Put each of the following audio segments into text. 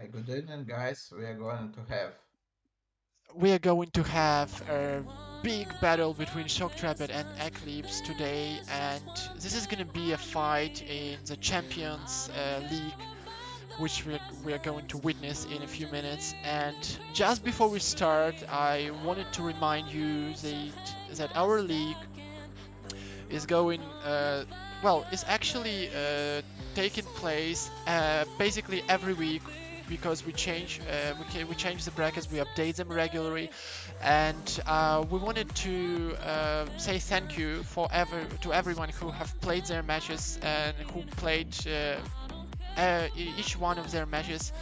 Hi, good evening, guys. We are going to have a big battle between Shokrepet and Eclipse today, and this is going to be a fight in the Champions League, which we are going to witness in a few minutes. And just before we start, I wanted to remind you that our league is going, is actually taking place basically every week because we change the brackets, we update them regularly, and we wanted to say thank you to everyone who have played their matches and who played each one of their matches.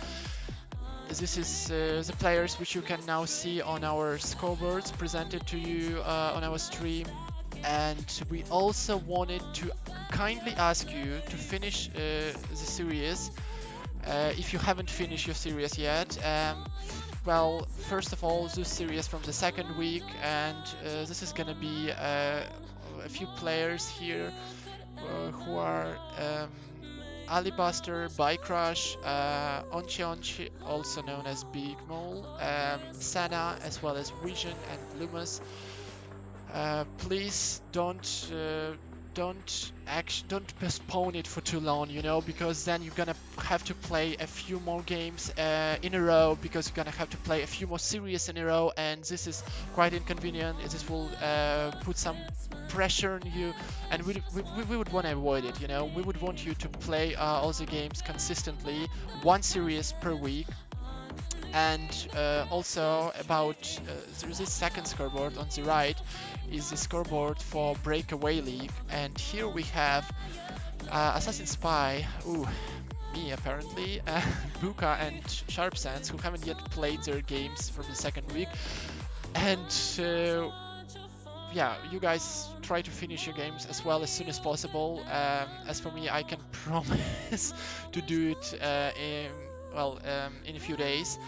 This is the players which you can now see on our scoreboards presented to you on our stream. And we also wanted to kindly ask you to finish the series if you haven't finished your series yet. First of all, this series from the second week, and this is gonna be a few players here who are Alibuster, Bycrush, Onchi Onchi, also known as Big Mole, Sana, as well as Vision and Lumus. Please don't postpone it for too long, because then you're gonna have to play a few more games in a row, because you're gonna have to play a few more series in a row, and this is quite inconvenient. This will put some pressure on you, and we would want to avoid it. We would want you to play all the games consistently, one series per week. And also about this second scoreboard on the right is the scoreboard for Breakaway League, and here we have Assassin Spy, me apparently, Buka and Sharp Sands, who haven't yet played their games from the second week, and you guys try to finish your games as well as soon as possible. As for me, I can promise to do it in a few days,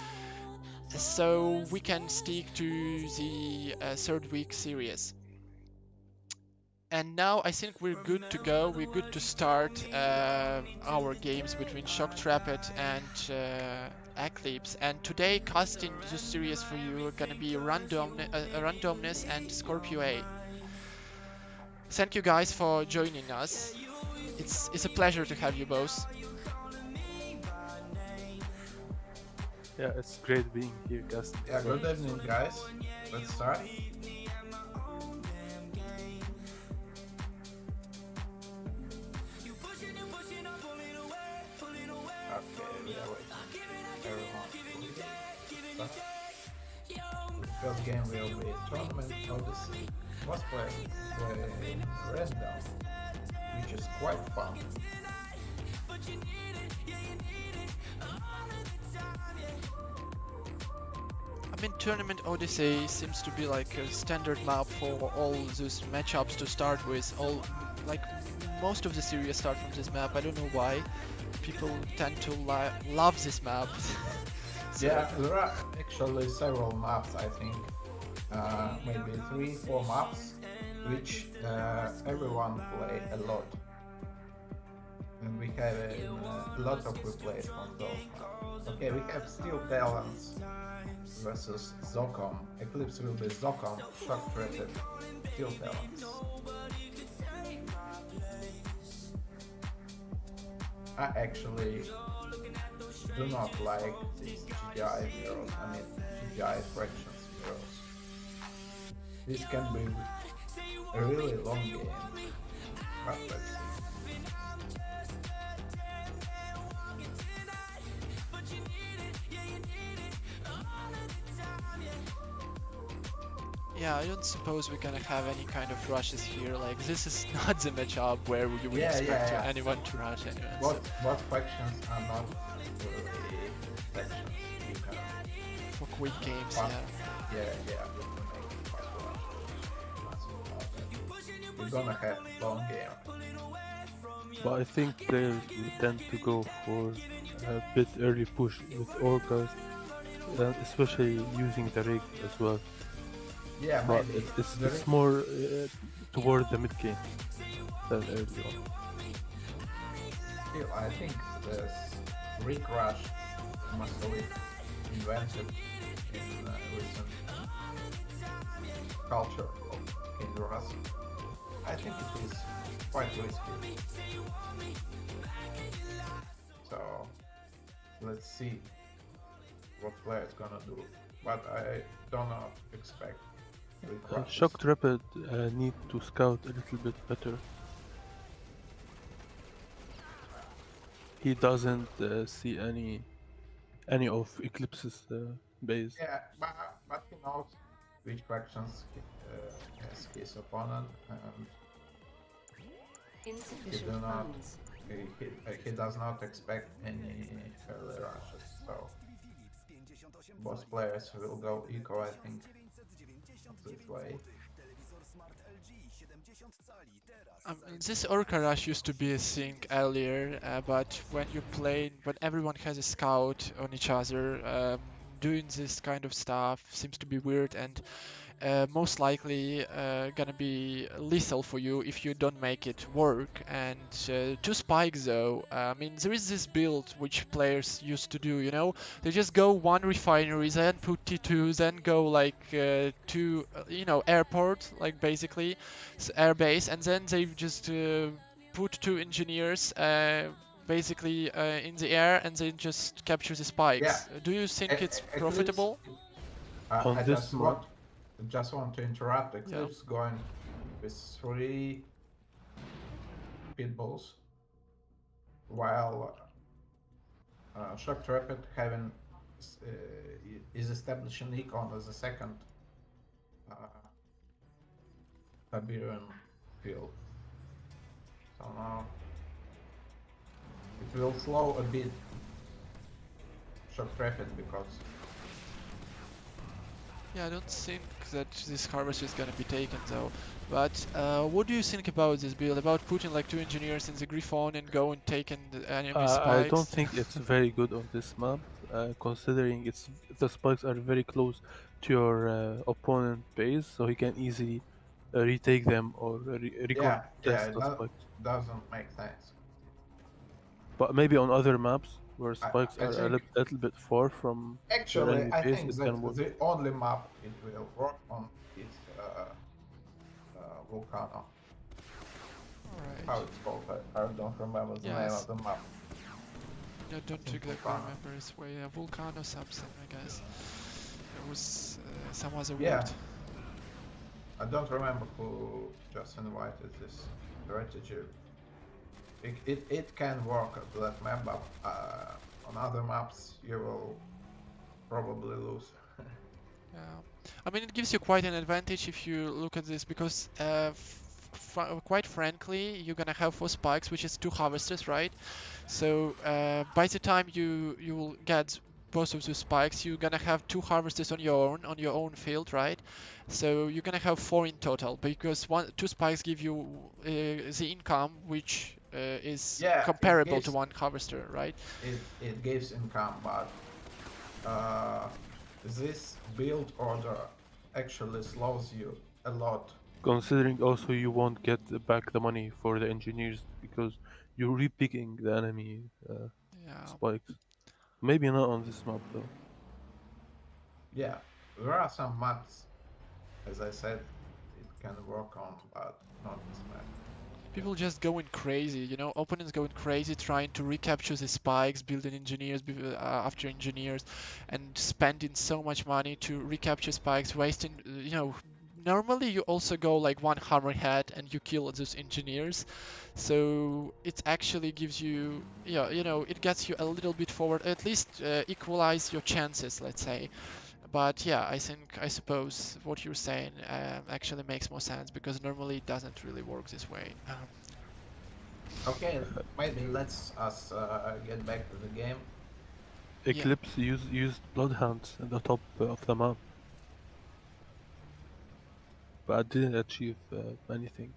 so we can stick to the third week series. And now I think we're good to go. We're good to start our games between Shokrepet and Eclipse. And today, casting this series for you are gonna be Randomness and Scorpio A. Thank you guys for joining us. It's a pleasure to have you both. Yeah, it's great being here, guys. Yeah, good evening, guys. Let's start. Okay, we are waiting. Everyone. First game will be Tournament Odyssey. Most players play random, which is quite fun. I mean, Tournament Odyssey seems to be like a standard map for all those matchups to start with. Most of the series start from this map. I don't know why. People tend to love this map. So yeah, there are actually several maps, I think. Maybe 3-4 maps, which everyone play a lot. And we have a lot of replays from those maps. Okay, we have Steel Talents versus Zokom. Eclipse will be Zokom, Shokrepet, Steel Talents. I actually do not like these GGI heroes, GGI fractions heroes. This can be a really long game, but let's see. Yeah, I don't suppose we're gonna have any kind of rushes here. Like, this is not the matchup where you would expect anyone to rush anyone. What factions are not really factions? You can for quick games, We're gonna have long game. But I think players will tend to go for a bit early push with Orcas, especially using the rig as well. Yeah, but it's more toward the mid game than early on. Still, I think the rig rush massively invented in recent culture of Honduras. I think it is quite risky. So let's see what player's gonna do. But I do not expect big crashes. Shokrepet need to scout a little bit better. He doesn't see any of Eclipse's base. Yeah, but he knows which factions has his opponent, and Insufficient do not- funds. he does not expect any early rushes. So both players will go eco, I think, this way. This Orca Rush used to be a thing earlier, but when you play, when everyone has a scout on each other, doing this kind of stuff seems to be weird and most likely gonna be lethal for you if you don't make it work. And to spikes though, I mean, there is this build which players used to do, you know, they just go one refinery, then put T2, then go like to, you know, airport, like basically, air base, and then they just put two engineers basically in the air and then just capture the spikes. Yeah. Do you think it's Eclipse- profitable? On I this just want to interrupt. Eclipse going with 3 pitbulls, while Shokrepet having is establishing Econ as a second Tiberian field. So now it will slow a bit Shokrepet because Yeah, I don't think that this harvest is gonna be taken though. But what do you think about this build? About putting like 2 engineers in the Griffon and go and taking the enemy spikes? I don't think it's very good on this map, considering the spikes are very close to your opponent base, so he can easily retake them or recontest yeah, the that spikes. doesn't make sense. But maybe on other maps where I spikes are a think- little bit far from Actually, enemy I base, think it that can work. the only map it will work on is Volcano. Alright. How it's called? I don't remember the name Yes. of the map. I don't exactly Vulcano. remember its way. Volcano something, I guess. There was some other Yeah. word. I don't remember who just invited this strategy. It can work at that map, but on other maps you will probably lose. Yeah, I mean, it gives you quite an advantage if you look at this because, quite frankly, you're gonna have 4 spikes, which is 2 harvesters, right? So by the time you will get both of those spikes, you're gonna have 2 harvesters on your own field, right? So you're gonna have 4 in total because 2 spikes give you the income, which is Yeah, it comparable to gives- 1 harvester, right? It gives income, but this build order actually slows you a lot. Considering also you won't get back the money for the engineers because you're repicking the enemy Yeah. spikes. Maybe not on this map though. Yeah, there are some maps, as I said, it can work on, but not this map. People just going crazy, you know, opponents going crazy trying to recapture the spikes, building engineers after engineers, and spending so much money to recapture spikes, wasting, you know, normally you also go like 1 hammerhead and you kill those engineers, so it actually gives you, yeah, you know, it gets you a little bit forward, at least equalize your chances, let's say. But yeah, I suppose what you're saying actually makes more sense because normally it doesn't really work this way. Okay, maybe let's us get back to the game. Eclipse used bloodhounds at the top of the map, but didn't achieve anything.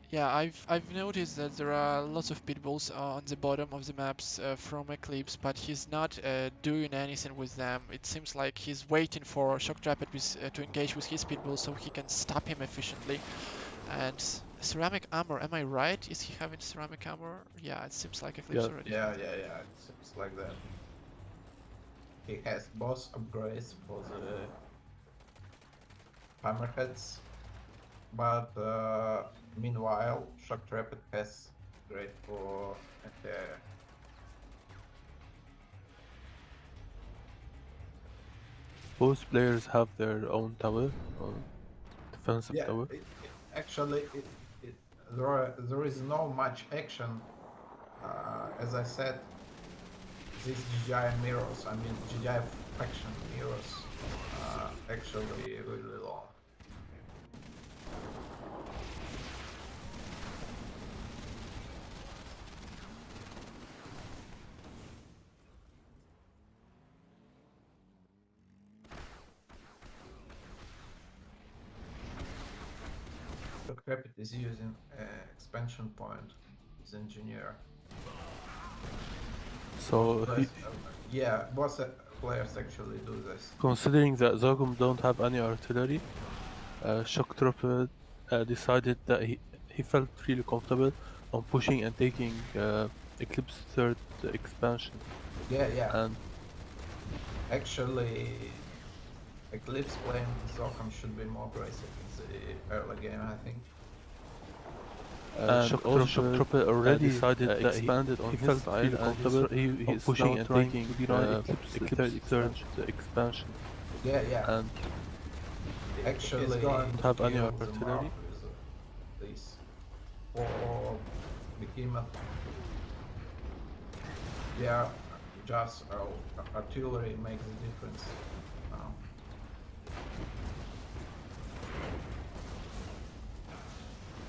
Yeah, I've noticed that there are lots of pitbulls on the bottom of the maps from Eclipse, but he's not doing anything with them. It seems like he's waiting for Shokrepet to engage with his pitbull so he can stop him efficiently. And ceramic armor, am I right? Is he having ceramic armor? Yeah, it seems like Eclipse Yeah. already Yeah, has. it seems like that. He has both upgrades for the hammerheads, but meanwhile, Shokrepet has great for anti-air. Both players have their own tower, defensive Yeah, tower. actually, there is no much action. As I said, these GGI mirrors, I mean GGI faction mirrors, actually really long. Shokrepet is using expansion point as engineer. So Yeah, both players actually do this. considering that Zogum don't have any artillery, Shokrepet decided that he felt really comfortable on pushing and taking Eclipse third expansion. Yeah. And Actually, Eclipse playing Zocom should be more aggressive in the early game, I think. and also Shokrepet already decided that expanded he felt really comfortable on pushing and taking Eclipse third expansion. Yeah. And Actually, it's going to have any kill the artillery. Marv with this or Behemoth. Yeah, just artillery makes a difference now.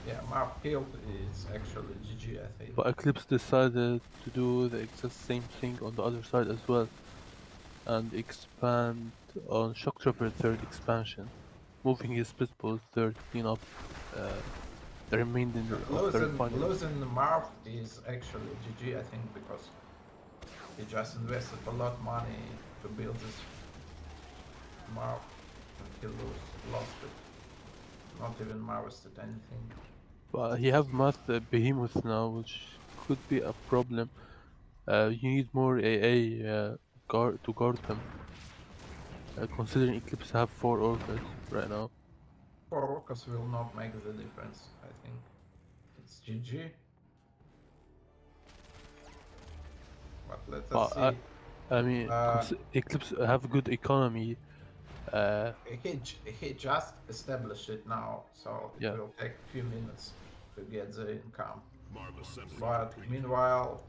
Yeah, Marv killed is actually GG, I think. But Eclipse decided to do the exact same thing on the other side as well, and expand on Shock Trooper third expansion, moving his pitbull third, clean up the remainder of the refinery. Losing Marv is actually GG, I think, because he just invested a lot of money to build this Marv and he lost it. Not even harvested anything. But he have math behemoth now, which could be a problem. You need more AA to guard them. Considering Eclipse have 4 orcas right now. 4 orcas will not make the difference, I think. It's GG. But let us see. I mean, Eclipse have good economy. He just established it now, so it will take a few minutes to get the income. But meanwhile,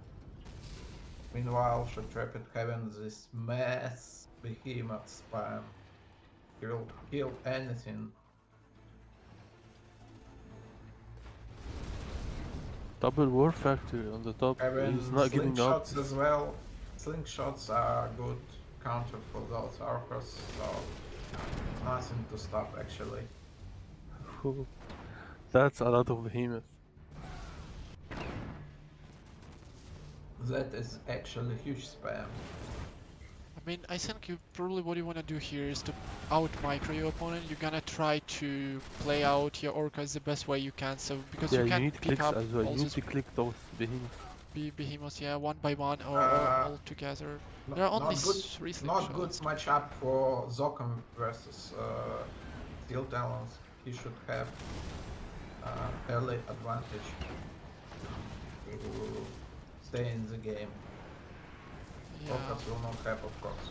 Shokrepet having this mass behemoth spam. He will kill anything. Double war factory on the top. He's not giving up. Slingshots as well. Slingshots are good counter for those orcas, so nothing to stop actually. That's a lot of behemoth. That is actually huge spam. I mean, I think probably what you want to do here is to out-micro your opponent. You're gonna try to play out your orcas the best way you can, so because you can't need pick up as well. all You need those to click those behemoths. behemoths, yeah, one by one or all together. There are only three slingshots. Not good matchup for Zokum versus Steel Talons. He should have early advantage to stay in the game. Yeah. Orcas will not have, of course.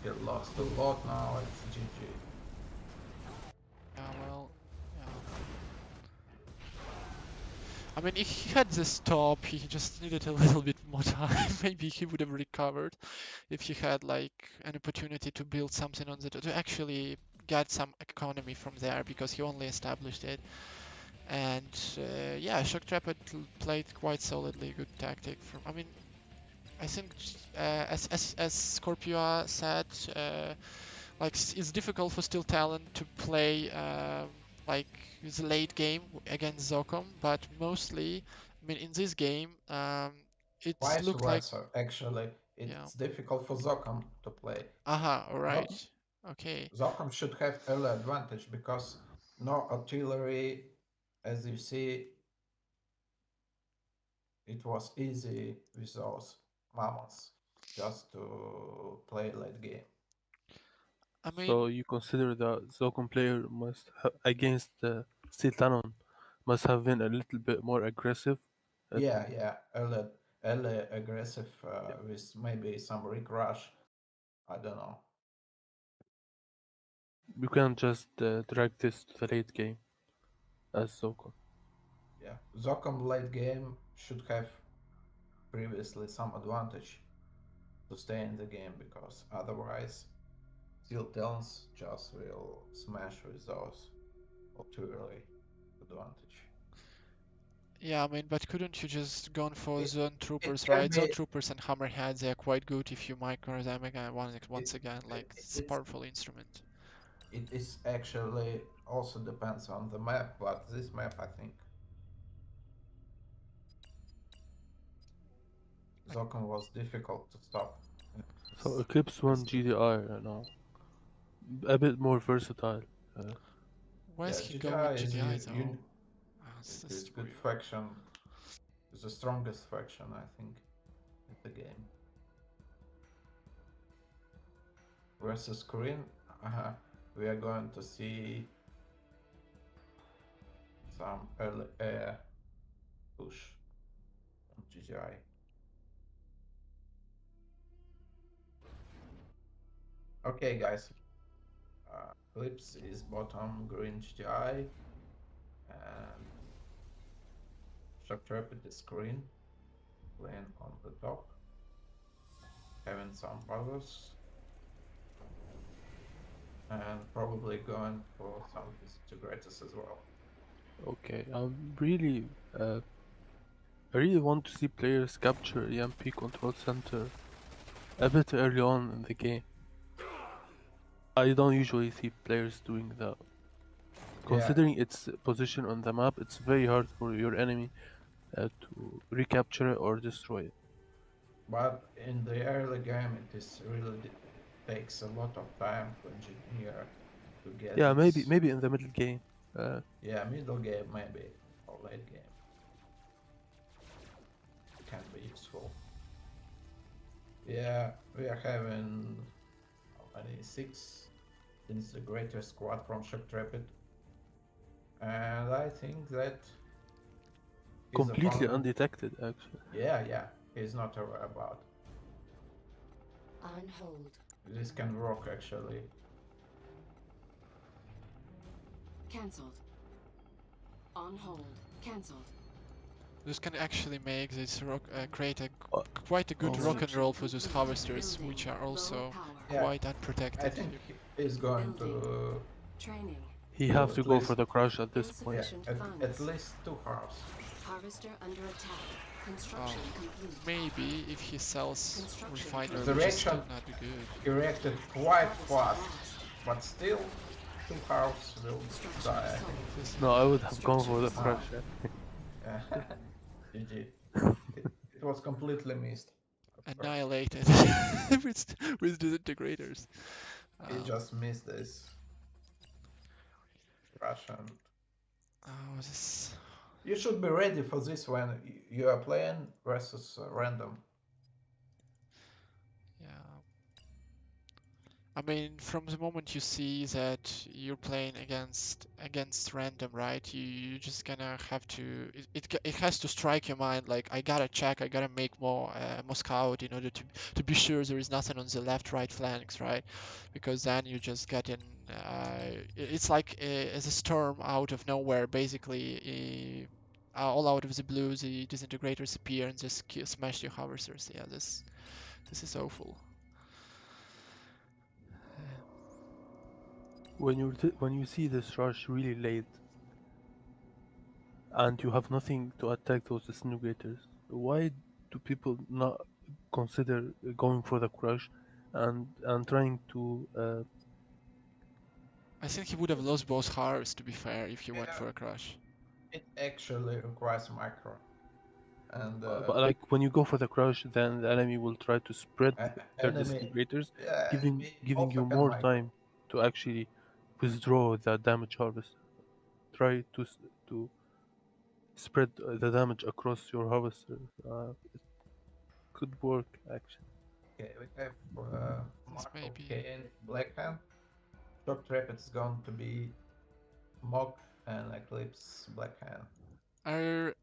He lost a lot now, it's GG. Yeah, well, yeah. I mean, if he had the stop, he just needed a little bit more time. Maybe he would have recovered if he had like an opportunity to build something on the to actually get some economy from there, because he only established it. And yeah, Shokrepet played quite solidly, good tactic from. I mean, I think as Scorpio said, like it's difficult for Steel Talon to play like the late game against Zokom, but mostly, I mean, in this game, it looked like actually, it's difficult for Zokom to play. alright. Okay. Zocom should have early advantage because no artillery, as you see, it was easy with those mammoths just to play late game. I mean, So you consider the Zocon player against the Steel Talon must have been a little bit more aggressive. Yeah, early aggressive with maybe some rig rush. I don't know. You can't just drag this to the late game as Zocon. Yeah, Zocom late game should have previously some advantage to stay in the game because otherwise Steel Talons just will smash with those artillery advantage. yeah, I mean, but couldn't you just gone for It, zone it troopers, can right? Zone be troopers and hammerheads, they're quite good if you micro them again, it, once again, like, it's a it's powerful instrument. it is actually also depends on the map, but this map I think Like, Zocon was difficult to stop. So It's Eclipse 1 risky. GDR now. A bit more versatile. why is Yeah, he going GGI is GDI though? it This is is good weird. faction. It's the strongest faction I think in the game. Versus Korean, we are going to see some early air push from GGI. Okay, guys. Eclipse is bottom, green GGI, and Shokrepet is green, playing on the top, having some buffers, and probably going for some disintegrators as well. Okay, I really want to see players capture EMP control center a bit early on in the game. I don't usually see players doing that. Yeah, Considering its position on the map, it's very hard for your enemy to recapture it or destroy it. but in the early game, it is really takes a lot of time to engineer to get Yeah, maybe this. maybe in the middle game. Uh, Yeah, middle game maybe or late game can be useful. Yeah, we are having how many 6 since the greater squad from Shokrepet, and I think that his completely opponent, undetected, actually. yeah, he's not aware about. On hold. This can work actually. Cancelled. On hold. Cancelled. This can actually make this create Uh, quite a good oh, rock and roll for those Construction harvesters, complete. which are Building. also Low power. Yeah, quite I unprotected. think he's going to Training. he to have to at go for least the crush at this point. Insufficient funds. at least 2 halves. Harvester under attack. Construction complete. Maybe if he sells Construction refiner, The which is still reaction not good. he reacted quite Harvester fast, lost. but still 2 halves will Structure die. I sold. think. This No, I would have gone for the Structure crush. Yeah. GG. It was completely missed. Of course. annihilated with disintegrators. He just missed this Russian. Oh, this. You should be ready for this when you are playing versus random. Yeah. I mean, from the moment you see that you're playing against random, right? You're just gonna have to. It has to strike your mind like I gotta check, I gotta make more scout in order to be sure there is nothing on the left, right flanks, right? Because then you just get in. It's like as a storm out of nowhere, basically. All out of the blue, the disintegrators appear and just smash your harvesters. Yeah, this is awful. When you see this rush really late and you have nothing to attack those disintegrators, why do people not consider going for the crush and trying to I think he would have lost both hearts, to be fair, if he went Yeah, for a crush. it actually requires micro, and but like when you go for the crush, then the enemy will try to spread their enemy. disintegrators, Yeah, giving enemy giving also you can more micro. time. to actually withdraw that damage harvest. Try to spread the damage across your harvester. It could work actually. Okay, we have This may Marco, be. Kane, Blackhand. Shokrepet is going to be Mock and Eclipse Blackhand. Our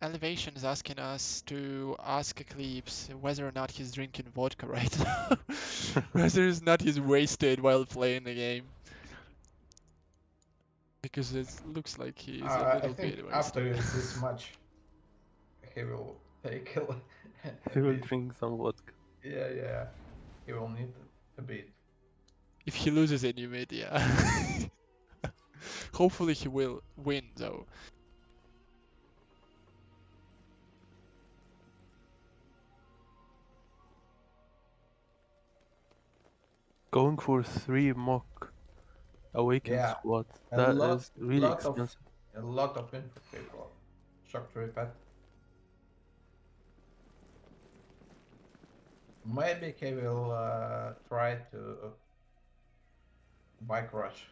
elevation is asking us to ask Eclipse whether or not he's drinking vodka right now. Whether or not he's wasted while playing the game. Because it looks like he's a I little think bit after wasted. this match, he will take a He will bit. drink some vodka. Yeah, he will need a bit. If he loses any mid, yeah. Hopefully he will win though. Going for 3 mock awakened Yeah, squads. a That lot, is really expensive. a lot of infantry for Shokrepet. Maybe he will try to bike rush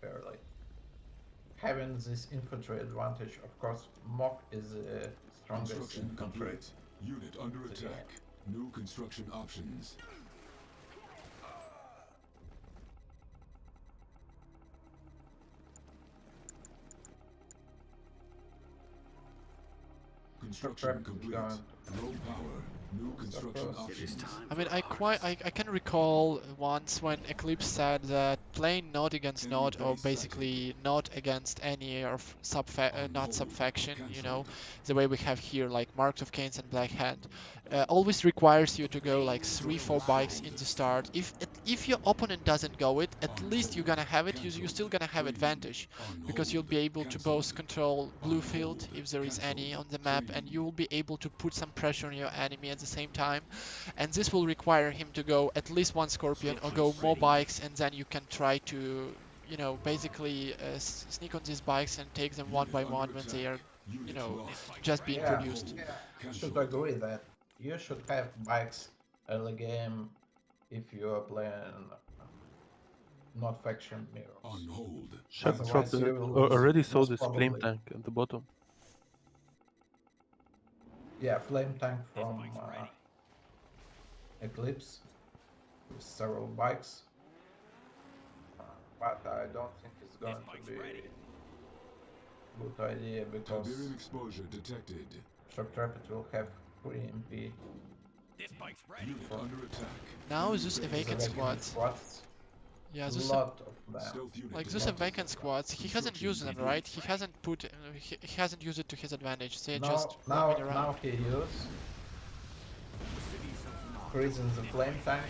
early. Having this infantry advantage, of course, Mock is the strongest Construction infantry. complete. Unit under attack. New construction options. Construction Shokrepet is complete. going Low power. New construction close. options. I mean, I can recall once when Eclipse said that playing Node against Enemy Node, or base basically not against any of not hold. subfaction, you know, Cancelled. the way we have here, like Marks of Canes and Black Hand, always requires you to go like 3-4 bikes in the start. If your opponent doesn't go it, at On least you're hold. gonna have it. You're Cancelled. still gonna have Training. advantage On because you'll hold. be able to both Cancelled. control blue On field hold. if there is any Cancelled. on the map, and Training. you will be able to put some pressure on your enemy at the same time. And this will require him to go at least one Scorpion or go more bikes, and then you can try to, you know, basically sneak on these bikes and take them one Unit by under one when they are, attack. Unit you know, lost. just being Yeah, produced. yeah, I should Cancelled. agree that you should have bikes early game if you are playing not faction mirrors. On hold. Otherwise, you Shokrepet will lose already saw most this flame probably. tank at the bottom. Yeah, flame tank from Eclipse with several bikes, but I don't think it's going to be a good idea because Tiberian exposure detected. Shokrepet will have 3 MP. Unit under attack. Now Enemy Zeus base Awakened detected. squads. Yeah, A Zeus, lot of them. Stealth unit like Zeus detected. Awakened squads, he hasn't Construction used them, complete. right? He hasn't put, he hasn't used it to his advantage. They're Now, just now, roaming around. now he used freezing the flame tank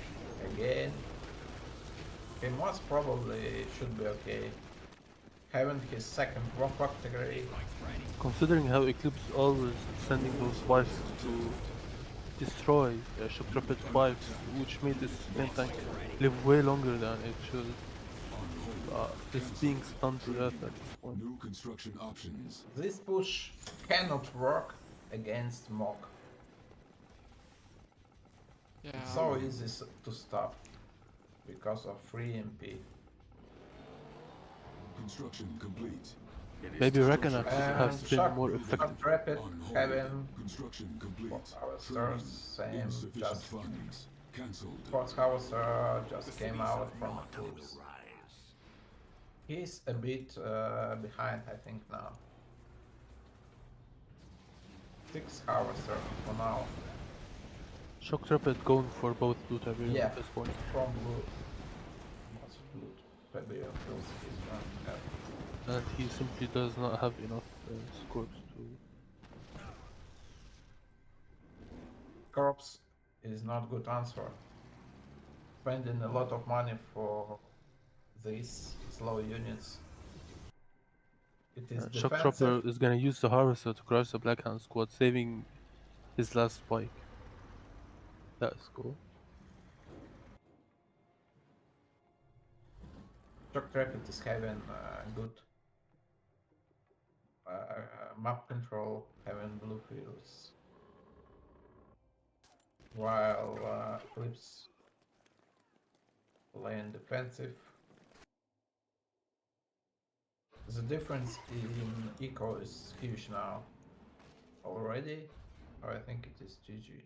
again. He most probably should be okay. Having his second war factory. Considering how Eclipse always sending those bikes to destroy Shokrepet bikes, which made this flame tank live way longer than it should. It's being stunned to death at this point. New construction options. This push cannot work against Mock. Yeah. It's so easy to stop because of free MP. Construction complete. Maybe Ragnarok has And been more effective. Shokrepet On hold. having Construction complete. our Training. stars, same, Insufficient just funds. Cancelled. Sports House just came out from Eclipse. He's a bit behind, I think, now. 6 hours for now. Shokrepet going for both blue Tiberium Yeah, at this point. from blue. What's blue? Tiberium kills his one. And he simply does not have enough scores to... Corpse is not good answer. Spending a lot of money for these slow units. It is defensive. Shokrepet is gonna use the Harvester to crush the Black Hand squad, saving his last spike. That's cool. Shokrepet is having good map control, having blue fields. While Eclipse playing defensive. The difference in eco is huge now. Already, or I think it is GG.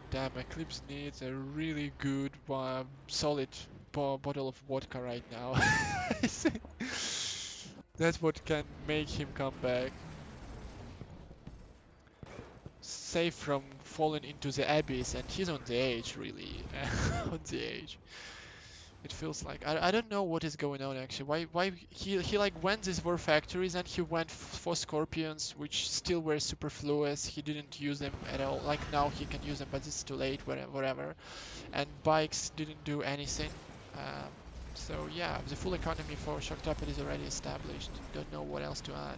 Damn, Eclipse needs a really good, solid bottle of vodka right now. I think that's what can make him come back. Safe from falling into the abyss, and he's on the edge, really. On the edge. It feels like I don't know what is going on actually. Why he like went these war factories and he went for scorpions, which still were superfluous. He didn't use them at all. Like now he can use them, but it's too late. Whatever. And bikes didn't do anything. So yeah, the full economy for Shokrepet is already established. Don't know what else to add.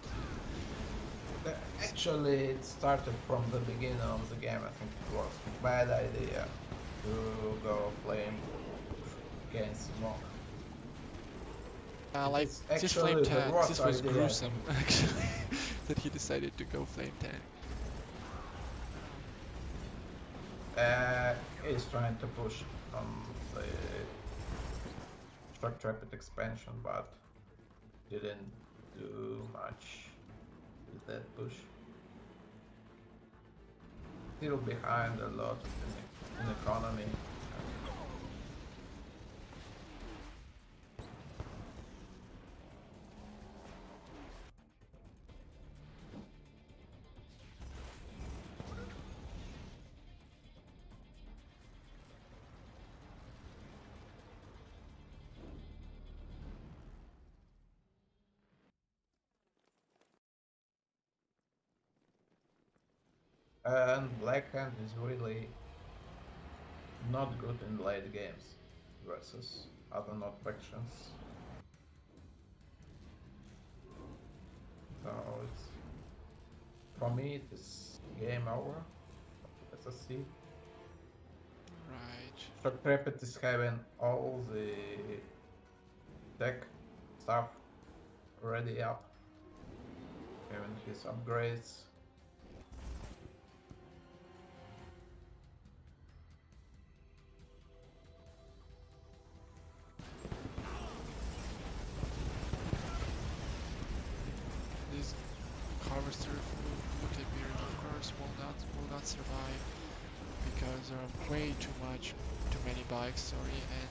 Actually, it started from the beginning of the game. I think it was a bad idea to go flame against smoke. Like It's this actually flame the tank, worst this was idea. gruesome actually, that he decided to go flame tank. He's trying to push on the Shokrepet expansion, but didn't do much with that push. Still behind a lot in economy. And Black Hand is really not good in late games versus other not factions. So it's, for me it is game over. Let's see. Right. Shokrepet is having all the tech stuff ready up, even his upgrades. This harvester for Tiberian, of course, will not survive because there are way too many bikes. Sorry, and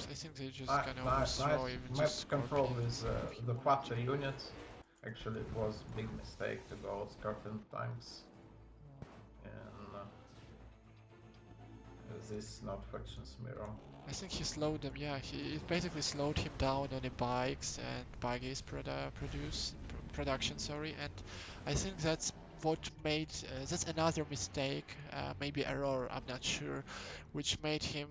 I think they just gonna destroy even Map just control scorpions. with the faster units. Actually, it was a big mistake to go Scorpion tanks and this not factions mirror. I think he slowed them. Yeah, it basically slowed him down on the bikes and buggies production. Sorry, and I think that's what made that's another mistake, maybe error. I'm not sure, which made him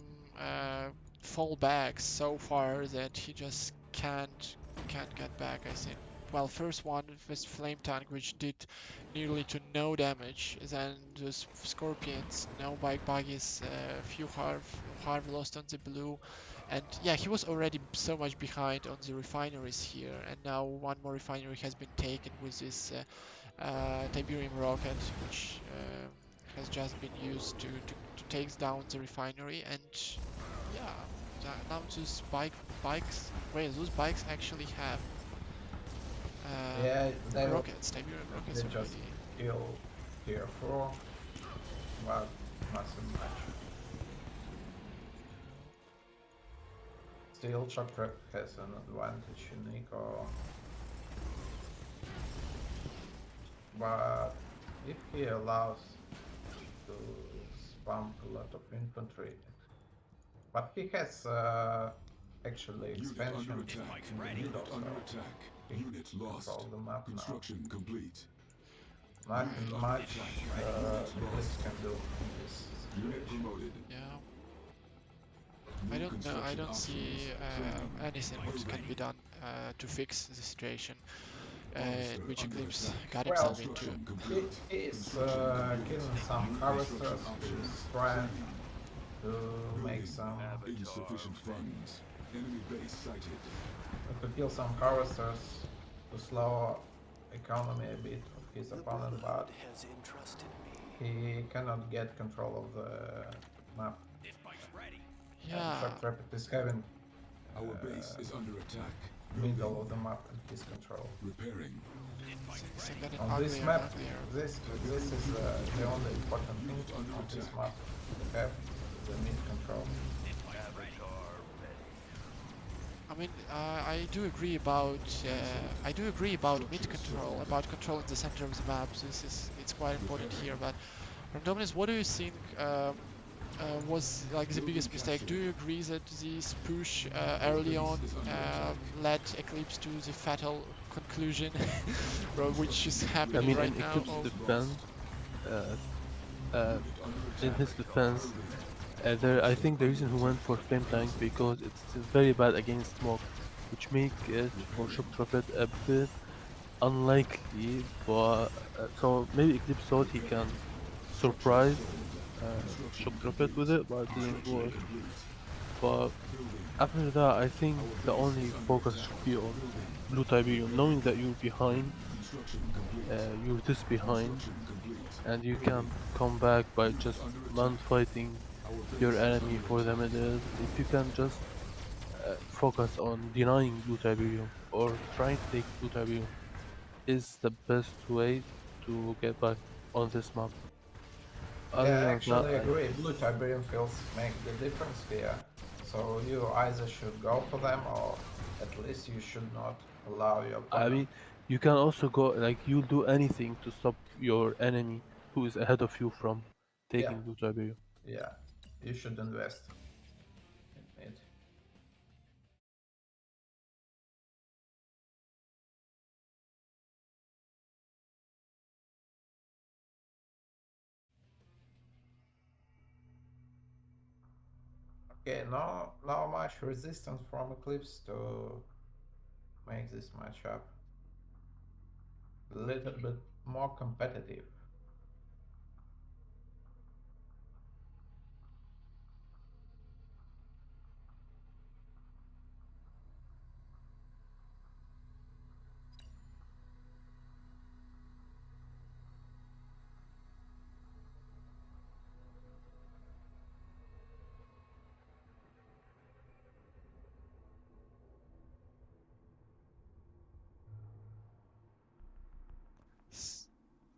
fall back so far that he just can't get back. I think. Well, first one was Flame Tank, which did nearly to no damage. Then the Scorpions, no bike buggies, few harv lost on the blue. And yeah, he was already so much behind on the refineries here. And now one more refinery has been taken with this Tiberium rocket, which has just been used to take down the refinery. And yeah, now those bikes, wait, those bikes actually have Yeah, they rockets, Tiberium rockets they just already. kill tier 4, but nothing much. Still, Shokrepet has an advantage in eco, but if he allows to spam a lot of infantry, but he has actually Unit expansion under attack. in the Unit middle, under so attack. he Unit lost. control the map now. Construction complete. Nothing Unit much under attack. Eclipse can do in this Unit situation. promoted. Yeah, New I don't know. I construction don't see options. anything what can be done to fix the situation in which Under Eclipse attack. got Well, himself into. Construction complete. He is Construction complete. killing some New harvesters, construction which is options. trying Planning. to make Building. some Insufficient funds. Enemy base sighted. to kill some harvesters to slow economy a bit of his opponent, but has entrusted me. he cannot get control of the map. Yeah. Shokrepet is having Our base is under attack. middle of the map in his control. Repairing. Things are getting On this uglier map, and uglier. this is the only important thing on this map to have the mid control. I mean, I do agree about mid control, about controlling the center of the map. It's quite important here. But Randomness, what do you think was like the biggest mistake? Do you agree that this push early on led Eclipse to the fatal conclusion, which is I happening mean, right in now? Eclipse's defense, in his defense, I think the reason he went for Flame Tank because it's very bad against smoke, which make it for Shokrepet a bit unlikely. But so maybe Eclipse thought he can surprise Shokrepet with it, but it didn't work. But after that, I think the only focus should be on Blue Tiberium, knowing that you're behind, you're this behind, and you can come back by just man-fighting your enemy for the middle. If you can just focus on denying Blue Tiberium or trying to take Blue Tiberium is the best way to get back on this map. Yeah, I Other than actually that, agree. Blue Tiberium fields make the difference here. So you either should go for them or at least you should not allow your I opponent. mean, you can also go like you'll do anything to stop your enemy who is ahead of you from taking Yeah. Blue Tiberium. Yeah, you should invest in it. Okay, not much resistance from Eclipse to make this matchup a little bit more competitive.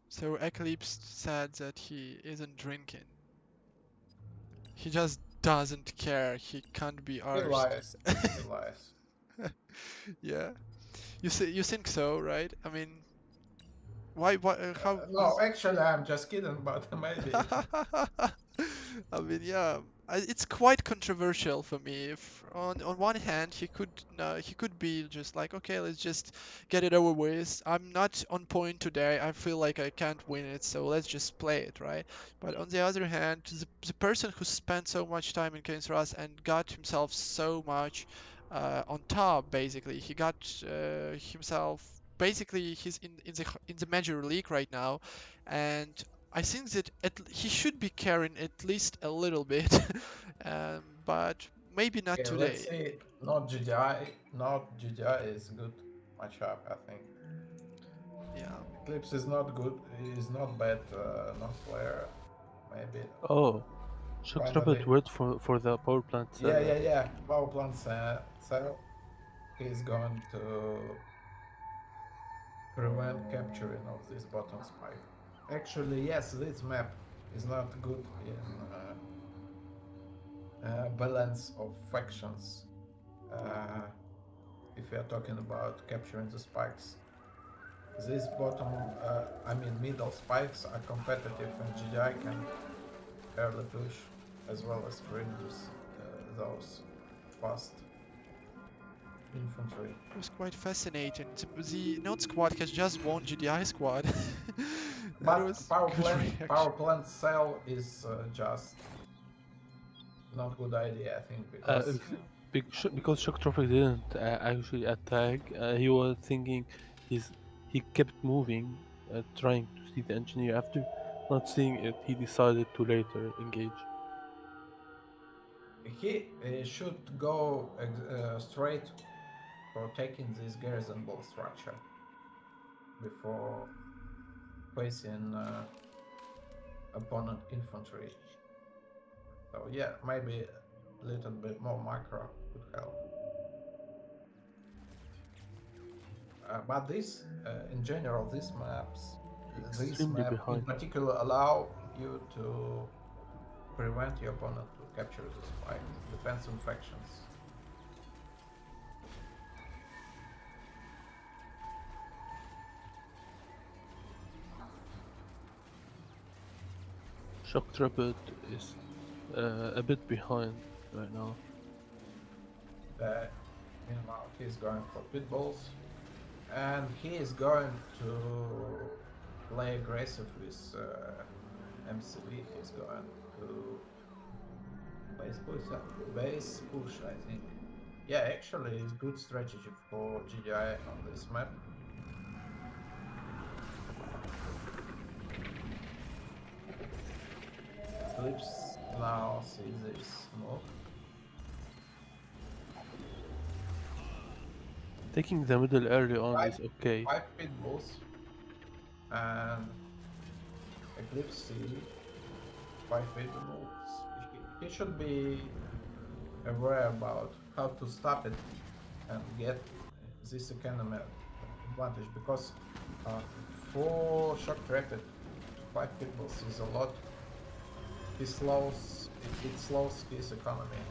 So Eclipse said that he isn't drinking. He just doesn't care. He can't be He arsed. lies. He lies. Yeah. You think so, right? I mean, why how No, actually, I'm just kidding, but maybe. I mean, yeah, it's quite controversial for me. If on one hand he could be just like, okay, let's just get it over with. I'm not on point today. I feel like I can't win it, so let's just play it, right? But on the other hand, the person who spent so much time in Kane's Rust and got himself so much on top, basically, he got himself. Basically, he's in the major league right now, and I think that he should be carrying at least a little bit, but maybe not Okay, let's today. see. Not GDI. Not GDI is good matchup, I think. Yeah. Eclipse is not good. He's not bad. Not player. Maybe Oh, Shokrepet finally. wait for the power plant cell. Yeah. Power plant cell. He's going to prevent capturing of this bottom spike. Actually, yes, this map is not good in balance of factions. Uh, if we are talking about capturing the spikes, these bottom, I mean middle spikes are competitive, and GDI can early push as well as produce those fast infantry. It was quite fascinating. The Node squad has just won GDI squad. That But was good reaction. power plant cell is just not good idea, I think, because Because Shokrepet didn't actually attack, he was thinking he kept moving, trying to see the engineer. After not seeing it, he decided to later engage. he should go straight for taking this garrison ball structure before facing opponent infantry. So yeah, maybe a little bit more macro could help. But this, in general, these maps, this Extremely map in behind. particular allow you to prevent your opponent to capture this fight. Depends on factions. Shokrepet is a bit behind right now. Meanwhile, he's going for pitbulls, and he is going to play aggressive with MCV. He's going to base push, I think. Yeah, actually, it's good strategy for GDI on this map. Eclipse now sees this move. Taking the middle early on is okay. 5 pitbulls, and Eclipse see 5 pitbulls. He should be aware about how to stop it and get this economy advantage, because for Shokrepet, 5 pitbulls is a lot. It slows his economy.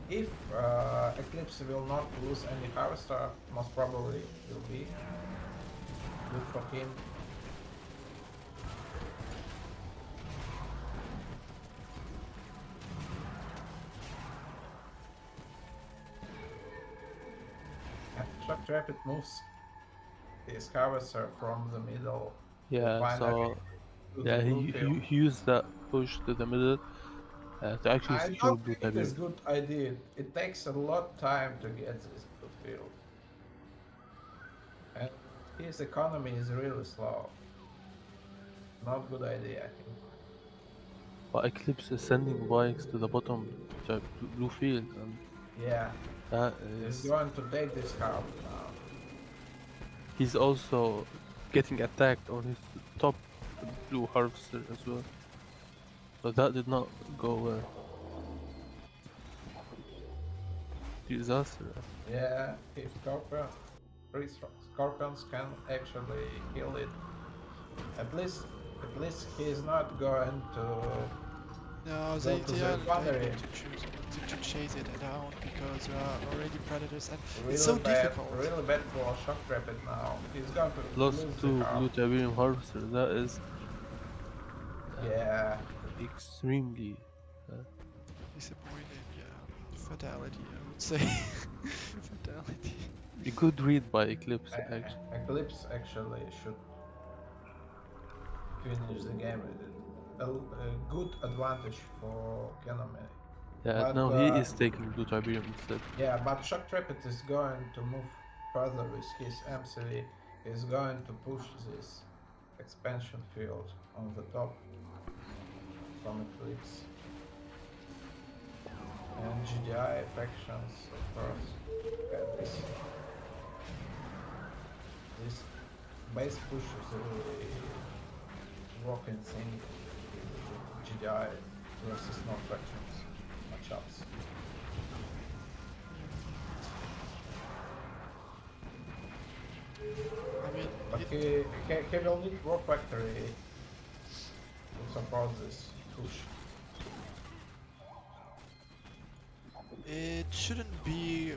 If Eclipse will not lose any harvester, most probably will be good for him. Shokrepet moves his harvester from the middle. Yeah, binary so to the yeah, blue field. he used that push to the middle to actually I secure don't blue think it is Tiberium. good idea. It takes a lot time to get this blue field. And his economy is really slow. Not good idea, I think. But Eclipse is sending bikes to the bottom to blue field, and Yeah, that he's is. going to take this half now. He's also getting attacked on his top blue harvester as well. So that did not go well. Disaster. Yeah, if three scorpions can actually kill it. At least he is not going to. No, Go they to are the able boundary. to chase it down because there are already predators, and Really it's so bad, difficult. really bad for Shokrepet now. He's going to Lost lose the two half. blue Tiberium harvester. That is Yeah, extremely. Disappointing, yeah. Fatality, I would say. Fatality. A good read by Eclipse actually. Eclipse actually should finish the game with it. A good advantage for Kenome. Yeah, But now he is taking blue Tiberium instead. yeah, but Shokrepet is going to move further with his MCV. He's going to push this expansion field on the top from Eclipse. And GDI factions, of course, have this base push is really working thing in GDI versus non factions matchups. I mean, But he will need War Factory to support this push. it shouldn't be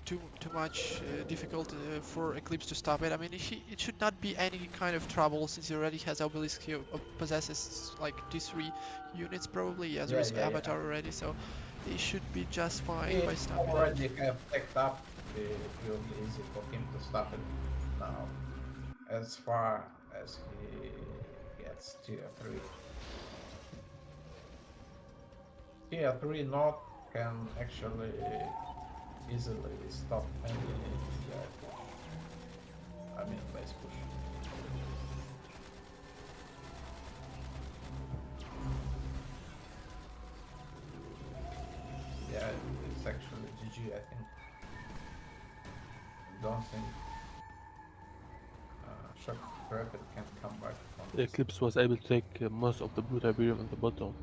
too much difficult for Eclipse to stop it. I mean, it should not be any kind of trouble since he already has Obelisk. He possesses like D3 units probably. He has Risk Avatar already, so he should be just fine by He stopping it. already have picked up. It will be easy for him to stop it now, as far as he gets tier 3. Tier 3 not can actually easily stop any push. I mean base push. Yeah, it's actually GG, I think. Don't think Shokrepet can come back from this. Eclipse was able to take most of the blue Tiberium at the bottom.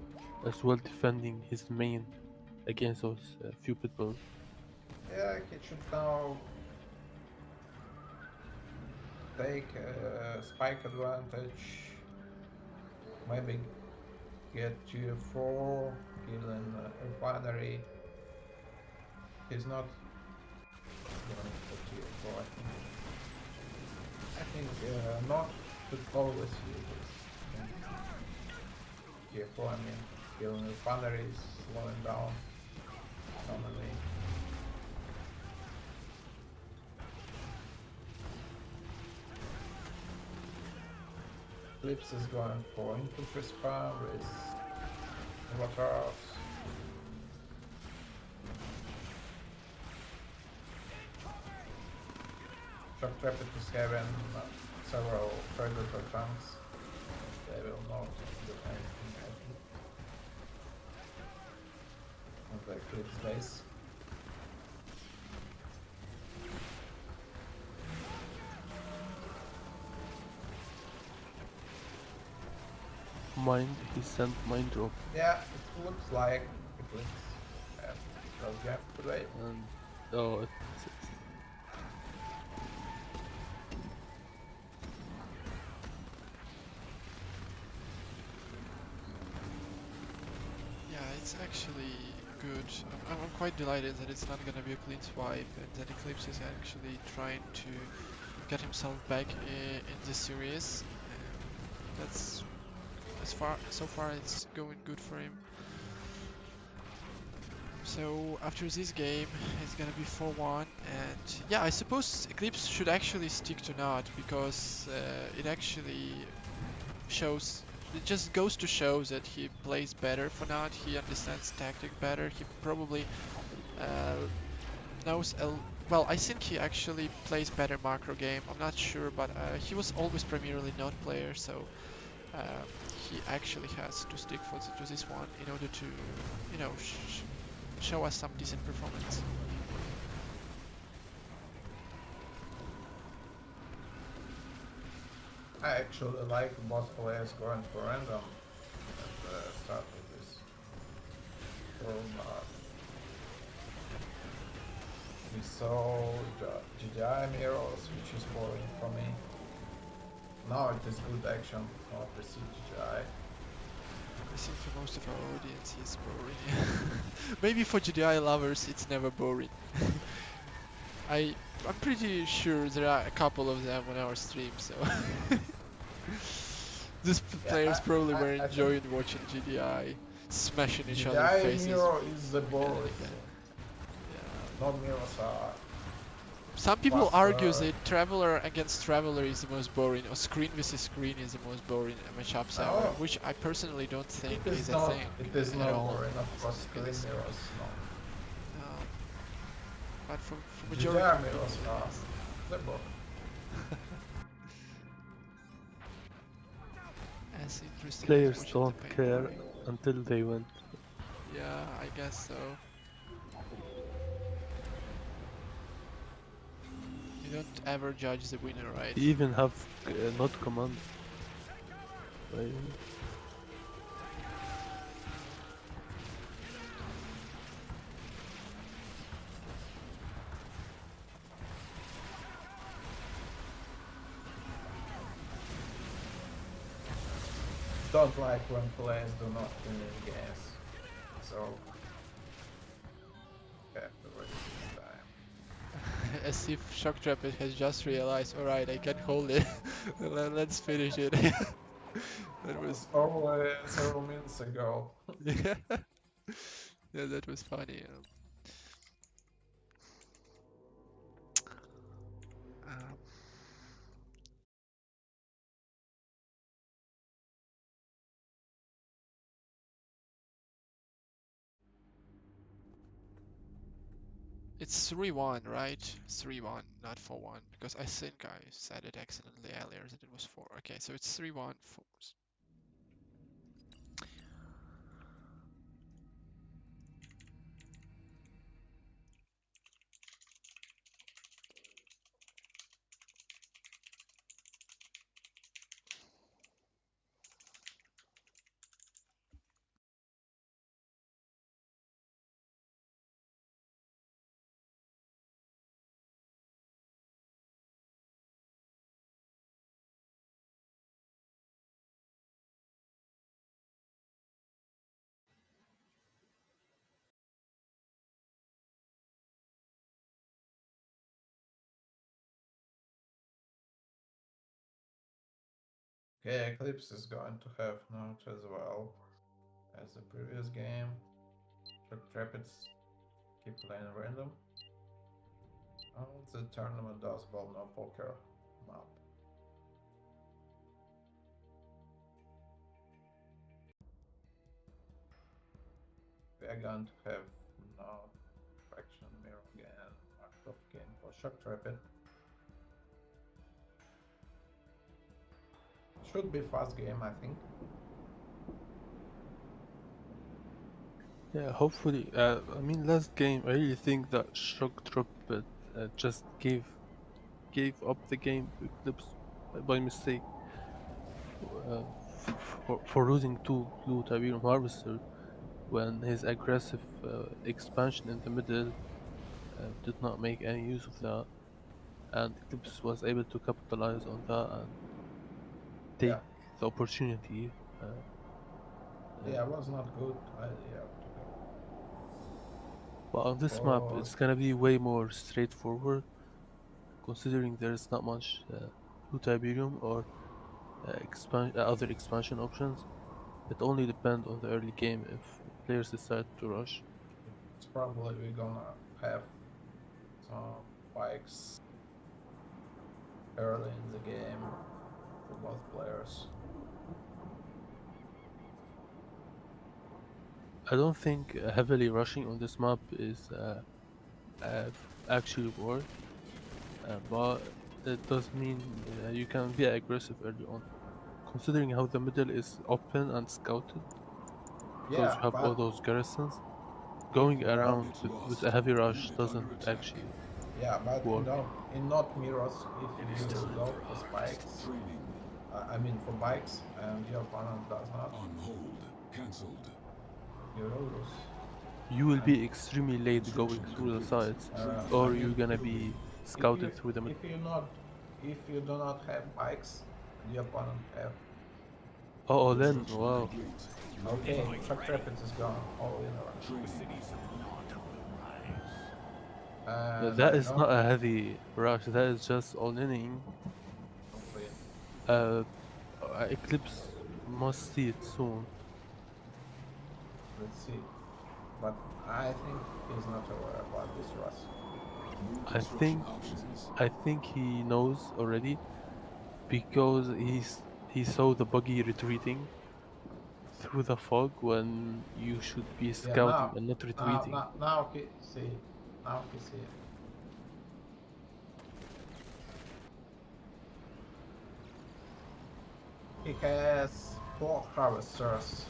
as well defending his main against those few people. Yeah, he should now take spike advantage. Maybe get to 4, killing refinery. He's not going for tier 4, I think. I think not should always use this. Tier 4, I mean, killing refineries, slowing down economy. Eclipse is going for infantry spam with avatars. Shokrepet is having several predator tanks. They will not do anything on the Eclipse base. Mind, he sent mind drop, Yeah, it looks like Eclipse have no gap today. and oh, Yeah, it's actually good. I'm quite delighted that it's not gonna be a clean swipe and that Eclipse is actually trying to get himself back in this series. That's so far it's going good for him. So after this game, it's gonna be 4-1, and yeah, I suppose Eclipse should actually stick to Nod because it actually shows. It just goes to show that he plays better for Nod. He understands tactic better. He probably knows. Well, I think he actually plays better macro game. I'm not sure, but he was always primarily Nod player, so he actually has to stick to this one in order to, you know, show us some decent performance. I actually like both players going for random at the start of this room. We saw the GDI mirrors, which is boring for me. Now it is good action not to see GDI. I think for most of our audience it's boring. Maybe for GDI lovers it's never boring. I'm pretty sure there are a couple of them on our stream, so these players probably were I enjoying watching GDI smashing each other's GDI faces. mirror is the boring again. thing. Yeah. Non-mirrors are Some people plus, argue that Traveler against Traveler is the most boring, or Screen vs Screen is the most boring matchup ever, No. which I personally don't think it is is a not, thing. it is at not all. boring, of course, screen Because- mirrors, no. But for majority GDI of people, mirrors are yes. the boring. As interesting as players watching the don't paint care drying. until they win. Yeah, I guess so. You don't ever judge the winner, right? You even have not command. Right? Don't like when players do not win in games. So have to wait this time. As if Shokrepet has just realized, alright, I can hold it. Let's finish it. That was Only several minutes ago. yeah. Yeah, that was funny. It's 3-1, right? 3-1, not 4-1, because I think I said it accidentally earlier that it was 4. Okay, so it's 3-1. Okay, Eclipse is going to have note as well as the previous game. Shokrepet keep playing random. Oh, the tournament does ball no poker map. We are going to have no faction mirror again. Act of Kane for Shokrepet. Should be fast game, I think. Yeah, hopefully. I mean, last game, I really think that Shokrepet just gave up the game to Eclipse by mistake for losing two blue Tiberium Harvester when his aggressive expansion in the middle did not make any use of that, and Eclipse was able to capitalize on that and take Yeah, the opportunity. yeah, it was not good idea to go. But on this map, Oh, it's gonna be way more straightforward, considering there's not much blue Tiberium or other expansion options. It only depends on the early game if players decide to rush. it's probably we're gonna have some spikes early in the game for both players. I don't think heavily rushing on this map is uh, actually worth, but it does mean you can be aggressive early on. Considering how the middle is open and scouted, because Yeah, you have all but those garrisons, if going you don't, around with a heavy rush Unit doesn't under attack. actually yeah, but work. in not mirrors, if you go for spikes, Training. I mean for bikes, and your opponent does not, On hold. Cancelled. you will lose. You will be extremely late going Construction through the complete. sides, I or mean, you're gonna be if you scouted through the middle. if you do not have bikes, the opponent have. Oh, then, Construction wow. complete. Okay, Shokrepet is gone all in a rush. Training. And That I is don't not a heavy rush, that is just all inning. complete. Uh, Eclipse must see it soon. Let's see. But I think he's not aware about this rush. New I construction think options. I think he knows already because he saw the buggy retreating through the fog when you should be Yeah, scouting and not retreating. now he see. Now he see. He has 4 harvesters.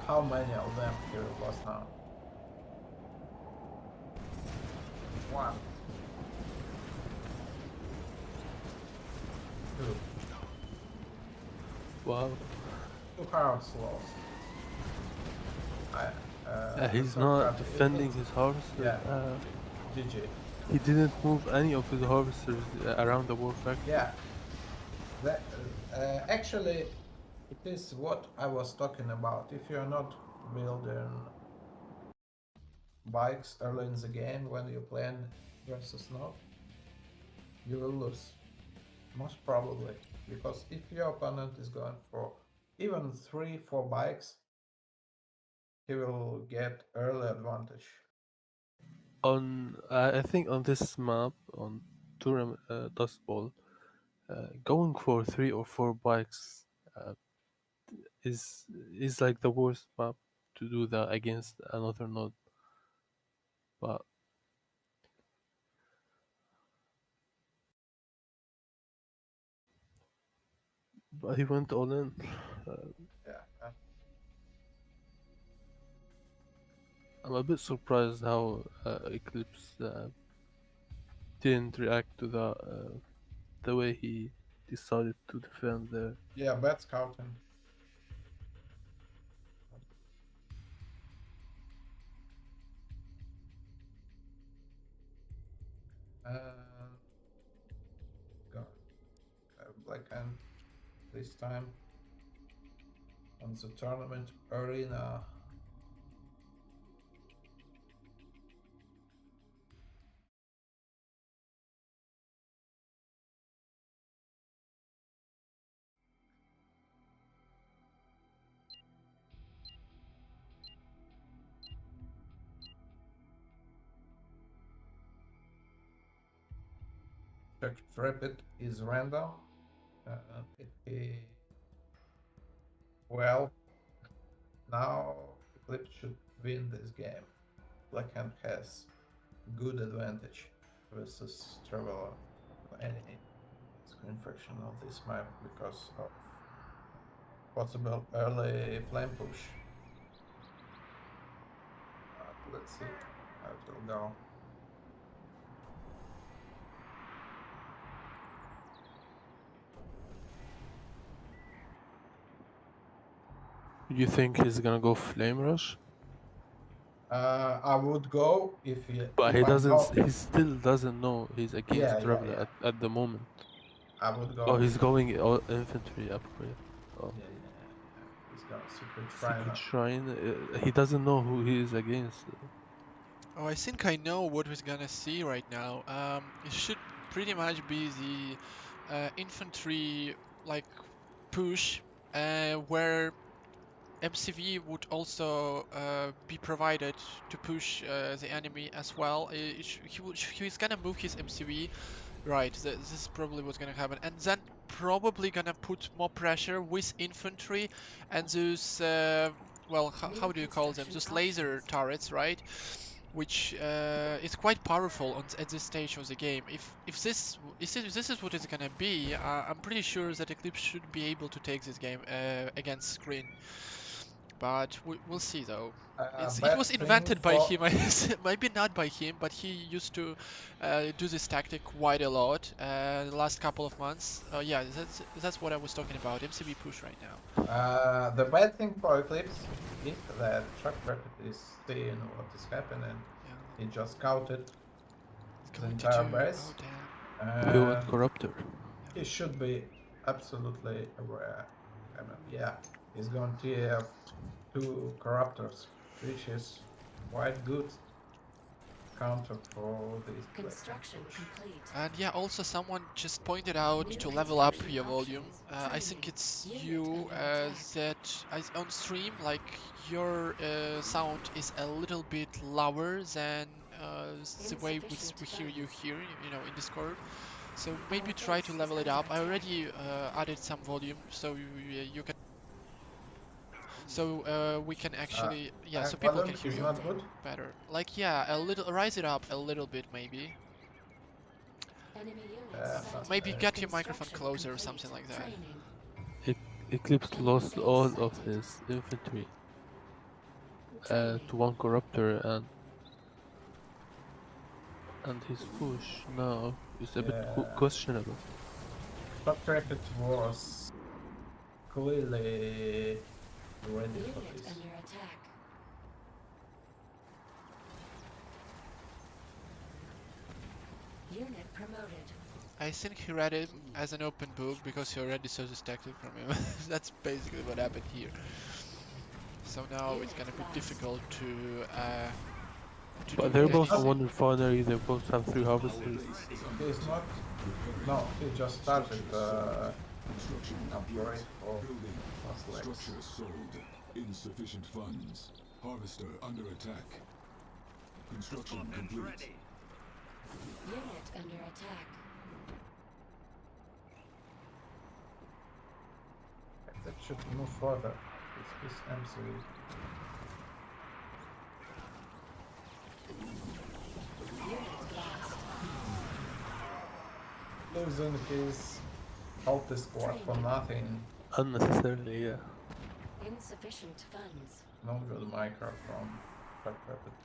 How many of them he lost now? 1, 2, Wow. 2 harvests lost. He's so not crap, defending his harvester. Yeah. GG. He didn't move any of his harvesters around the war factory. Yeah. That, actually, it is what I was talking about. If you're not building bikes early in the game when you plan versus not, you will lose. Most probably. Because if your opponent is going for even 3-4 bikes, he will get early advantage. I think on this map on tournament Dust Bowl, going for 3 or 4 bikes uh, is like the worst map to do that against another node. But he went all in. Yeah. I'm a bit surprised how Eclipse didn't react to that the way he decided to defend there. Yeah, bad scouting. Go. Black hand this time on the tournament arena. Shokrepet is random. Well, now Eclipse should win this game. Blackhand has good advantage versus Traveler any screen fraction of this map because of possible early flame push. Let's see how it will go. You think he's gonna go flame rush? I would go if But if he I doesn't. know. He still doesn't know he's against Yeah, Traveler yeah. at the moment. I would go. Oh, he's going infantry upgrade. Oh, Yeah. He's got secret secret shrine. shrine. He doesn't know who he is against. Oh, I think I know what we're gonna see right now. It should pretty much be the infantry like push, where MCV would also be provided to push the enemy as well. He's gonna move his MCV. Right, this is probably what's gonna happen, and then probably gonna put more pressure with infantry and those well, how do you call them? Those laser turrets, right? Which is quite powerful at this stage of the game. If this is what it's gonna be, I'm pretty sure that Eclipse should be able to take this game against Screen. But we'll see though. It Bad was thing invented by for him, maybe not by him, but he used to do this tactic quite a lot the last couple of months. Yeah, that's what I was talking about. MCB push right now. the bad thing for Eclipse is that Shokrepet is seeing what is happening. Yeah, He just scouted it's the going to entire do. base. Oh damn. He went And corruptor. he should be absolutely aware. I mean, yeah, he's going to have 2 corruptors, which is quite good counter for this. Construction complete. And yeah, also someone just pointed out to level up your volume. I think it's you that on stream, like your sound is a little bit lower than the way we hear you here, you know, in Discord. So maybe try to level it up. I already added some volume, so you can. So we can actually, yeah, so people can hear is you not good. better. Like, yeah, a little, rise it up a little bit, maybe. Enemy units sighted. Maybe get your microphone Construction closer or complete. something like that. Training. Eclipse lost all of his infantry to one corruptor, and his push now is a bit questionable. Shokrepet was clearly ready for Unit this. under attack. Unit promoted. I think he read it as an open book because he already saw this tactic from him. That's basically what happened here. So now it's gonna be difficult to But do they're anything. both on one refinery. They both have 3 harvesters. He's not. No, he just started upgrade for Building. last legs. Structure sold. Insufficient funds. Harvester under attack. Construction complete. Unit under attack. That should move further. It's his MCV. Unit lost. Losing his ulti squad for nothing. Unnecessarily, yeah. Insufficient funds. No good micro from Shokrepet.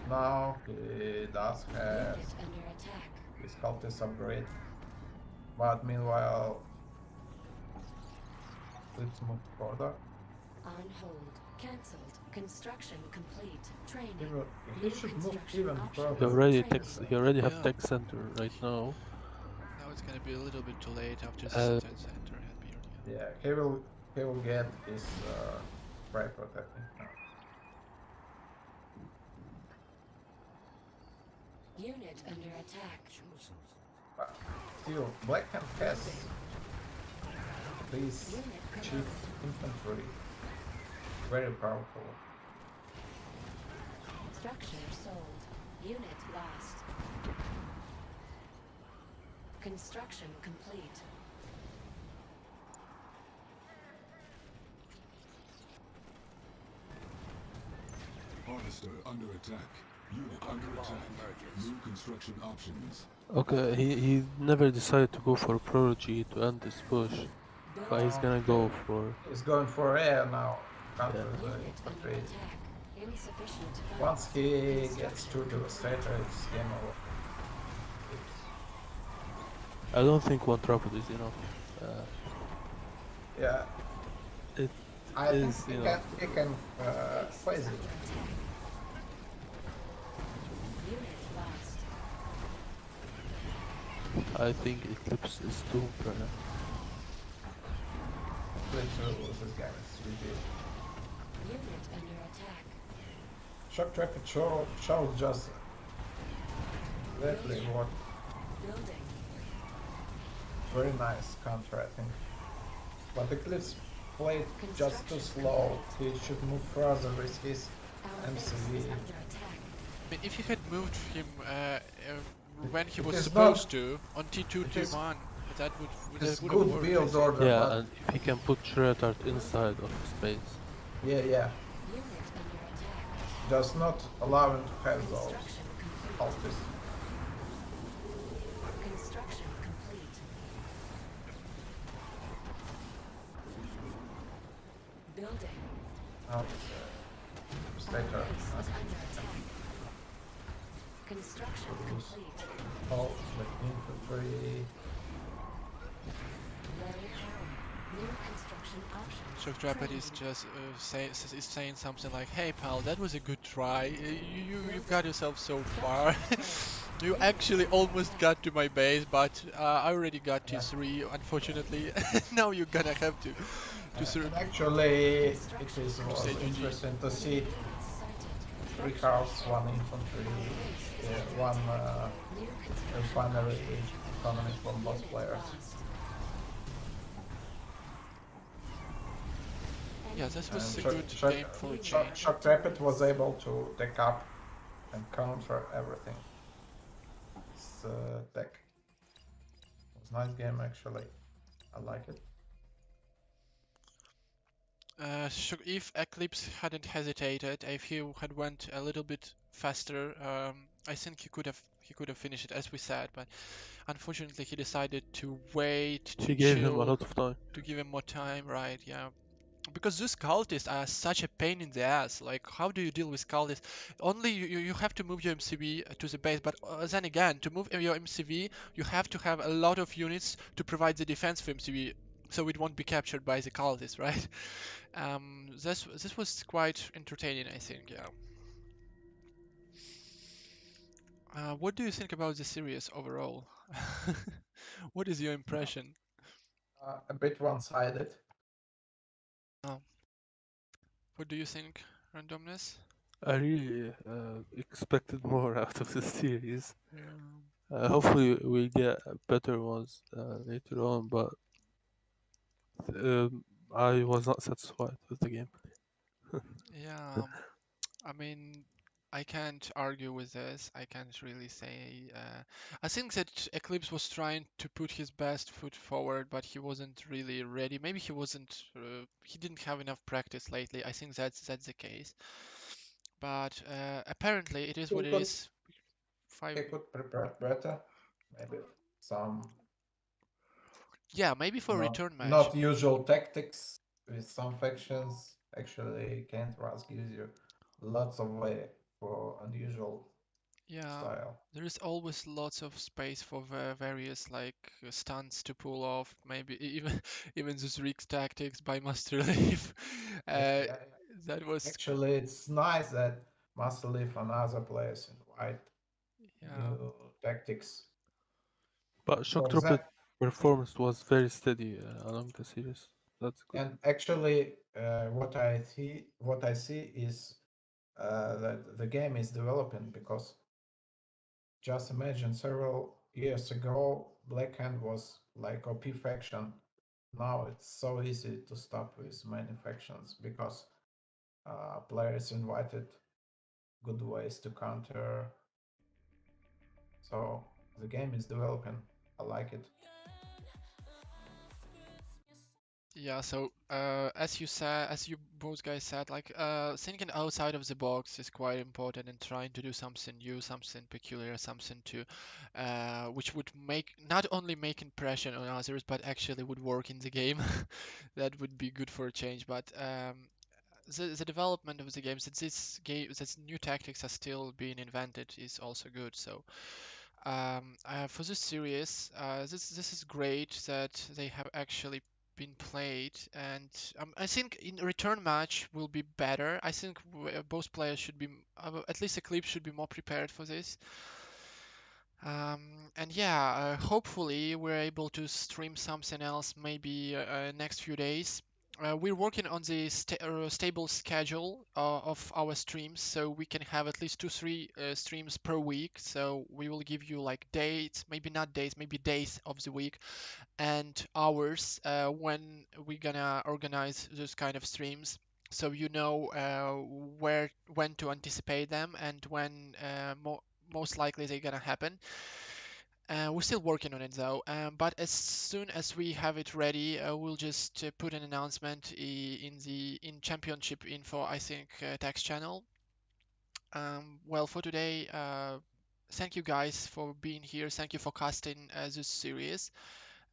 Now he does have Unit under attack. his cultist upgrade. But meanwhile, let's move further. On hold. Cancelled. Construction complete. Training. He should move even He further. already Training. he already have Yeah. tech center right now. Now it's gonna be a little bit too late after Uh, the center had been. Yeah, he will get his spray protecting now. Unit under attack. But still, Blackhand has this Unit cheap promoted. infantry. Very powerful. Structure sold. Unit lost. Construction complete. Harvester under attack. Unit under attack. New construction options. Okay, he never decided to go for Prodigy to end this push, but he's gonna go for He's going for air now. Counter Yeah. the Unit under infantry. attack. Insufficient funds. Once he gets Construction to Devastator, it's game over. I don't think one Trapod is enough. Yeah, It I think is, he you can, know, he can phase it. Unit lost. I think Eclipse is doomed right now. Let's lose this game, it's GG. Unit under attack. Shokrepet shows just exactly what Building. very nice counter, I think. But Eclipse played just too slow. He should move further with his Our base MCV. is under attack. I mean, if you had moved him when he It was is supposed to on T2, it is- T1, that It's would good have worked. I build think. order, Yeah, but and if he can put Shredder inside of his base. yeah, Unit under attack. does not allow him to have those Construction complete. ultis. Construction complete. Building. Now, Our Devastator. base is under attack. Construction complete. Oh, the infantry. Level power. New construction options. Shokrepet is just is saying something like, "Hey pal, that was a good try. You got yourself so far. You actually almost got to my base, but I already got T3, unfortunately. Now you're gonna have to And actually, it was Say GG. interesting to see Sighted. 3 house, 1 infantry, 1 New construction refinery economy from both players. lost. Yeah, this was a Shock- good Shock- game for a Shock- change. Shokrepet was able to take up and counter everything. It's tech. It was a nice game actually. I like it. If Eclipse hadn't hesitated, if he had went a little bit faster, I think he could have finished it as we said. But unfortunately, he decided to wait, to He gave him a chill, lot of time. to give him more time. Right? Yeah. Because those cultists are such a pain in the ass. Like, how do you deal with cultists? Only you have to move your MCV to the base, but then again, to move your MCV, you have to have a lot of units to provide the defense for MCV, so it won't be captured by the cultists, right? This was quite entertaining, I think. Yeah. What do you think about the series overall? What is your impression? A bit one-sided. What do you think, Randomness? I really expected more out of the series. Yeah. Hopefully we get better ones later on, but I was not satisfied with the gameplay. Yeah, I mean, I can't argue with this. I can't really say. I think that Eclipse was trying to put his best foot forward, but he wasn't really ready. Maybe he wasn't. He didn't have enough practice lately. I think that's the case. But apparently, it is He what it could, is. he could prepare better. Maybe some Yeah, maybe for a return match. not usual tactics with some factions. Actually, Kane gives you lots of way for unusual Yeah, style. there is always lots of space for various like stunts to pull off. Maybe even those Reeks tactics by Master Leaf. Yeah, yeah. That was Actually, it's nice that Master Leaf and other players invite yeah. new tactics. But For Shokrepet performance was very steady along the series. That's good. And actually, what I see is that the game is developing, because just imagine several years ago, Black Hand was like OP faction. Now it's so easy to stop with many factions because players invited good ways to counter. So the game is developing. I like it. Yeah, so as you said, as you both guys said, like thinking outside of the box is quite important and trying to do something new, something peculiar, something to which would make not only make impression on others, but actually would work in the game. That would be good for a change. But the development of the games, that this game, that new tactics are still being invented, is also good. So for this series, this is great that they have actually been played, and I think in return match will be better. I think both players should be, at least Eclipse should be more prepared for this. And yeah, hopefully we're able to stream something else maybe next few days. We're working on the stable schedule of our streams, so we can have at least 2-3 streams per week. So we will give you like dates, maybe not days, maybe days of the week, and hours when we're gonna organize those kind of streams. So you know when to anticipate them and when most likely they're gonna happen. We're still working on it though, but as soon as we have it ready, we'll just put an announcement in championship info, I think, text channel. Well, for today, thank you guys for being here. Thank you for casting this series.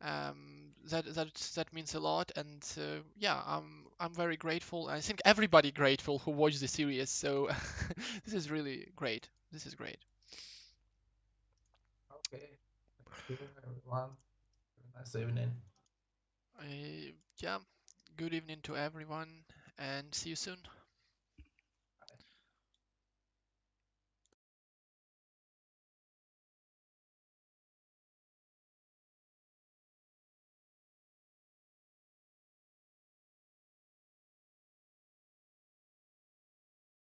That means a lot, and yeah, I'm very grateful. I think everybody grateful who watched the series. So this is really great. This is great. Okay. Thank you, everyone. Have a nice evening. Yeah, good evening to everyone, and see you soon.